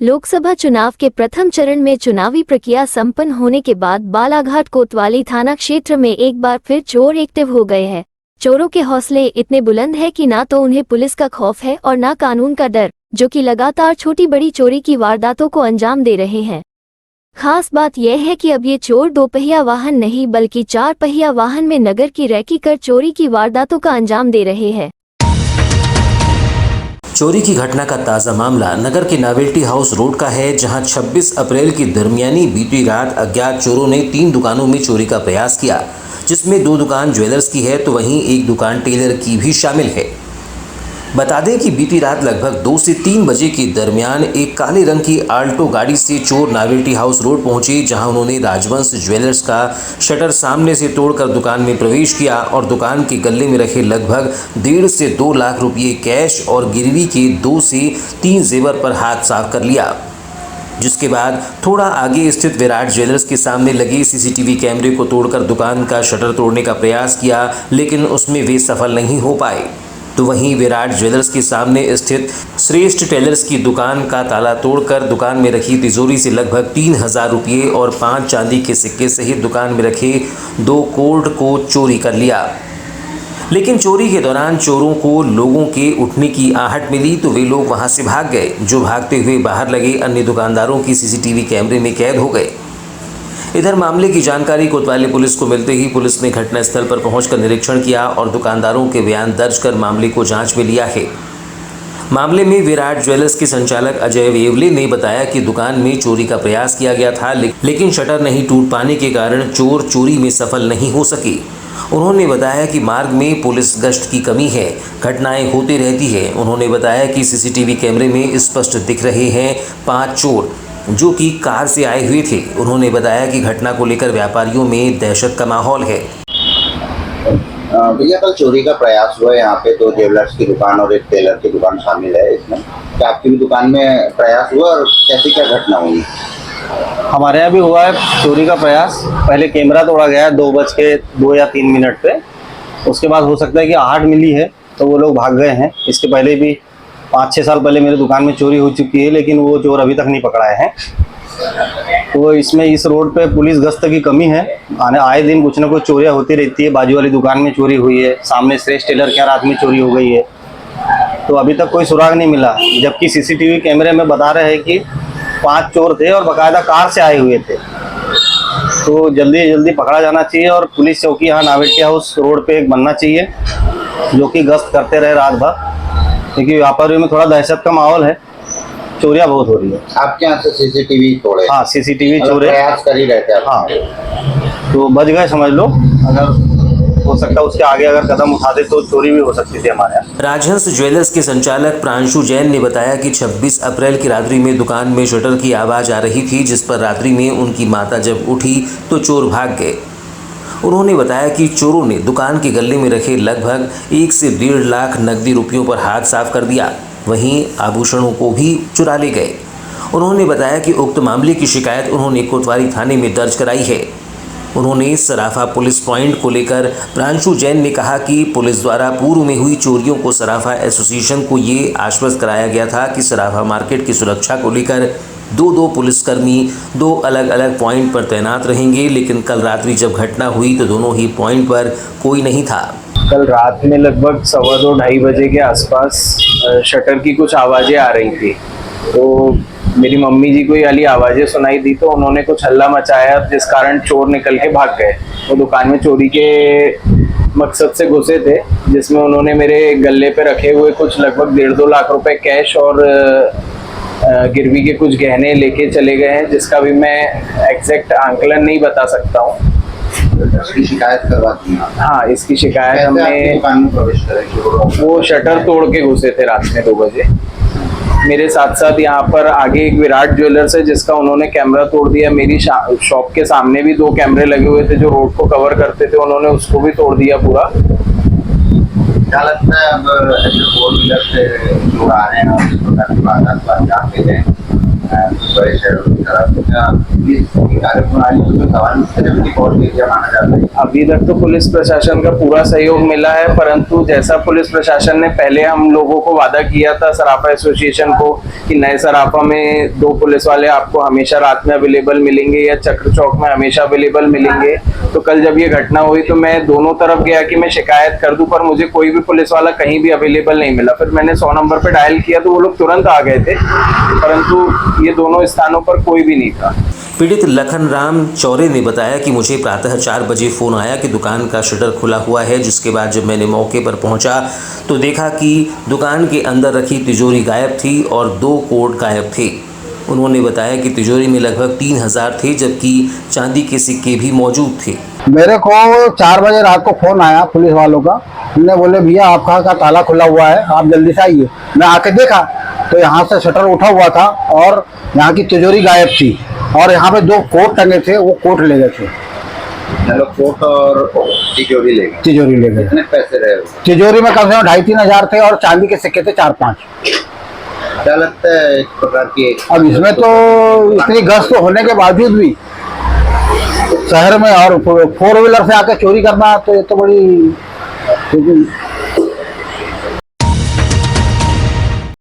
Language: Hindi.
लोकसभा चुनाव के प्रथम चरण में चुनावी प्रक्रिया संपन्न होने के बाद बालाघाट कोतवाली थाना क्षेत्र में एक बार फिर चोर एक्टिव हो गए हैं। चोरों के हौसले इतने बुलंद है कि ना तो उन्हें पुलिस का खौफ है और ना कानून का डर, जो कि लगातार छोटी बड़ी चोरी की वारदातों को अंजाम दे रहे हैं। खास बात यह है कि अब ये चोर दोपहिया वाहन नहीं बल्कि 4 पहिया वाहन में नगर की रैकी कर चोरी की वारदातों का अंजाम दे रहे हैं। चोरी की घटना का ताज़ा मामला नगर के नॉवेल्टी हाउस रोड का है, जहां 26 अप्रैल की दरमियानी बीती रात अज्ञात चोरों ने 3 दुकानों में चोरी का प्रयास किया, जिसमें 2 दुकान ज्वेलर्स की है तो वहीं एक दुकान टेलर की भी शामिल है। बता दें कि बीती रात लगभग 2 से 3 बजे के दरमियान एक काले रंग की आल्टो गाड़ी से चोर नॉवेल्टी हाउस रोड पहुंचे, जहां उन्होंने राजवंश ज्वेलर्स का शटर सामने से तोड़कर दुकान में प्रवेश किया और दुकान के गल्ले में रखे लगभग 1.5 से 2 लाख रुपये कैश और गिरवी के 2 से 3 जेवर पर हाथ साफ कर लिया। जिसके बाद थोड़ा आगे स्थित विराट ज्वेलर्स के सामने लगे सीसीटीवी कैमरे को तोड़कर दुकान का शटर तोड़ने का प्रयास किया, लेकिन उसमें वे सफल नहीं हो पाए। तो वहीं विराट ज्वेलर्स के सामने स्थित श्रेष्ठ टेलर्स की दुकान का ताला तोड़कर दुकान में रखी तिजोरी से लगभग 3000 रुपये और 5 चांदी के सिक्के सहित दुकान में रखे 2 कोल्ड को चोरी कर लिया। लेकिन चोरी के दौरान चोरों को लोगों के उठने की आहट मिली तो वे लोग वहां से भाग गए, जो भागते हुए बाहर लगे अन्य दुकानदारों की सीसीटीवी कैमरे में कैद हो गए। इधर मामले की जानकारी कोतवाली पुलिस को मिलते ही पुलिस ने घटनास्थल पर पहुंचकर निरीक्षण किया और दुकानदारों के बयान दर्ज कर मामले को जांच में लिया है। मामले में विराट ज्वेलर्स के संचालक अजय वेवले ने बताया कि दुकान में चोरी का प्रयास किया गया था, लेकिन शटर नहीं टूट पाने के कारण चोर चोरी में सफल नहीं हो सके। उन्होंने बताया कि मार्ग में पुलिस गश्त की कमी है, घटनाएं होती रहती है। उन्होंने बताया कि सीसीटीवी कैमरे में स्पष्ट दिख रहे हैं 5 चोर जो कि कार से आए हुए थे। उन्होंने बताया कि घटना को लेकर व्यापारियों में दहशत का माहौल है। भैया, कल चोरी का प्रयास हुआ है यहाँ पे, 2 ज्वेलर्स की दुकान और एक टेलर की दुकान शामिल है इसमें। क्या आपकी भी दुकान में प्रयास हुआ और कैसी क्या घटना हुई? हमारे यहाँ भी हुआ है चोरी का प्रयास। पहले कैमरा तोड़ा गया है 2:02 या 3 मिनट पे। उसके बाद हो सकता है कि आहट मिली है तो वो लोग भाग गए हैं। इसके पहले भी 5-6 साल पहले मेरी दुकान में चोरी हो चुकी है, लेकिन वो चोर अभी तक नहीं पकड़ाए हैं। तो इसमें इस रोड पे पुलिस गश्त की कमी है। आए दिन कुछ ना कुछ चोरियां होती रहती है। बाजू वाली दुकान में चोरी हुई है, सामने श्रेष्ठ टेलर के रात में चोरी हो गई है, तो अभी तक कोई सुराग नहीं मिला। जबकि सीसीटीवी कैमरे में बता रहे हैं कि 5 चोर थे और बाकायदा कार से आए हुए थे। तो जल्दी जल्दी पकड़ा जाना चाहिए और पुलिस चौकी यहाँ नॉवेल्टी हाउस रोड पे एक बनना चाहिए, जो कि गश्त करते रहे रात भर, क्योंकि व्यापारियों में थोड़ा दहशत का माहौल है। चोरियां बहुत हो रही है। आपके यहाँ से सीसीटीवी तोड़े? हाँ, सीसीटीवी चोरे प्रयास कर ही रहते हैं। हाँ, तो बच गए समझ लो। अगर हो सकता है उसके आगे अगर कदम उठाते तो चोरी भी हो सकती थी हमारे यहाँ। राजहंस ज्वेलर्स के संचालक प्रांशु जैन ने बताया कि 26 अप्रैल की रात्रि में दुकान में शटर की आवाज आ रही थी, जिस पर रात्रि में उनकी माता जब उठी तो चोर भाग गए। उन्होंने बताया कि चोरों ने दुकान के गले में रखे लगभग 1 से 1.5 लाख नकदी रुपयों पर हाथ साफ कर दिया, वहीं आभूषणों को भी चुरा ले गए। उन्होंने बताया कि उक्त मामले की शिकायत उन्होंने कोतवाली थाने में दर्ज कराई है। उन्होंने सराफा पुलिस पॉइंट को लेकर प्रांशु जैन ने कहा कि पुलिस द्वारा पूर्व में हुई चोरियों को सराफा एसोसिएशन को ये आश्वस्त कराया गया था कि सराफा मार्केट की सुरक्षा को लेकर 2 पुलिसकर्मी 2 अलग अलग पॉइंट पर तैनात रहेंगे, लेकिन कल रात्रि जब घटना हुई तो दोनों ही पॉइंट पर कोई नहीं था। कल रात में लगभग 2:15-2:30 बजे के आसपास शटर की कुछ आवाज़ें आ रही थी, तो मेरी मम्मी जी को ये वाली आवाज़ें सुनाई दी तो उन्होंने कुछ हल्ला मचाया, जिस कारण चोर निकल के भाग गए। वो दुकान में चोरी के मकसद से घुसे थे, जिसमें उन्होंने मेरे गले पे रखे हुए कुछ लगभग 1.5-2 लाख रुपए कैश और गिरवी के कुछ गहने लेके चले गए हैं, जिसका भी मैं एग्जैक्ट आंकलन नहीं बता सकता हूँ। इसकी शिकायत करवा दी? हाँ, इसकी शिकायत हमने। वो शटर तोड़ के घुसे थे रात में 2 बजे। मेरे साथ साथ यहाँ पर आगे एक विराट ज्वेलर्स है, जिसका उन्होंने कैमरा तोड़ दिया। मेरी शॉप के सामने भी 2 कैमरे लगे हुए थे जो रोड को कवर करते थे, उन्होंने उसको भी तोड़ दिया पूरा। क्या लगता है अब 4 व्हीलर से लोग आ रहे हैं और इस प्रकार की वारदात जाते हैं, बड़े शहरों की तरफ इस कार्यप्रणाली को जो सवाल की बहुत मीडिया माना जाता है। अभी तक तो पुलिस प्रशासन का पूरा सहयोग मिला है, परंतु जैसा पुलिस प्रशासन ने पहले हम लोगों को वादा किया था सराफा एसोसिएशन को कि नए सराफा में 2 पुलिस वाले आपको हमेशा रात में अवेलेबल मिलेंगे या चक्र चौक में हमेशा अवेलेबल मिलेंगे, तो कल जब ये घटना हुई तो मैं दोनों तरफ गया कि मैं शिकायत कर दूं, पर मुझे कोई भी पुलिस वाला कहीं भी अवेलेबल नहीं मिला। फिर मैंने 100 नंबर पे डायल किया तो वो लोग तुरंत आ गए थे, परंतु ये दोनों स्थानों पर कोई भी नहीं था। पीड़ित लखन राम चौरे ने बताया कि मुझे प्रातः 4 बजे फ़ोन आया कि दुकान का शटर खुला हुआ है, जिसके बाद जब मैंने मौके पर पहुंचा तो देखा कि दुकान के अंदर रखी तिजोरी गायब थी और 2 कोट गायब थे। उन्होंने बताया कि तिजोरी में लगभग 3000 थे, जबकि चांदी के सिक्के भी मौजूद थे। मेरे को 4 बजे रात को फ़ोन आया पुलिस वालों का। उन्होंने बोले भैया आपका का ताला खुला हुआ है, आप जल्दी से आइए। मैं आके देखा तो यहाँ से शटर उठा हुआ था और यहाँ की तिजोरी गायब थी और यहाँ पे 2 कोट टंगे थे, वो कोट ले गए थे। चलो कोट और तिजोरी ले गए। तिजोरी ले गए। कितने पैसे रहे? तिजोरी में कम से कम 2,5-3 हज़ार थे और चांदी के सिक्के थे 4-5। क्या लगता है इस प्रकार की? अब इसमें तो इतनी गश्त होने के बावजूद भी शहर में और 4 व्हीलर से आकर चोरी करना तो ये तो बड़ी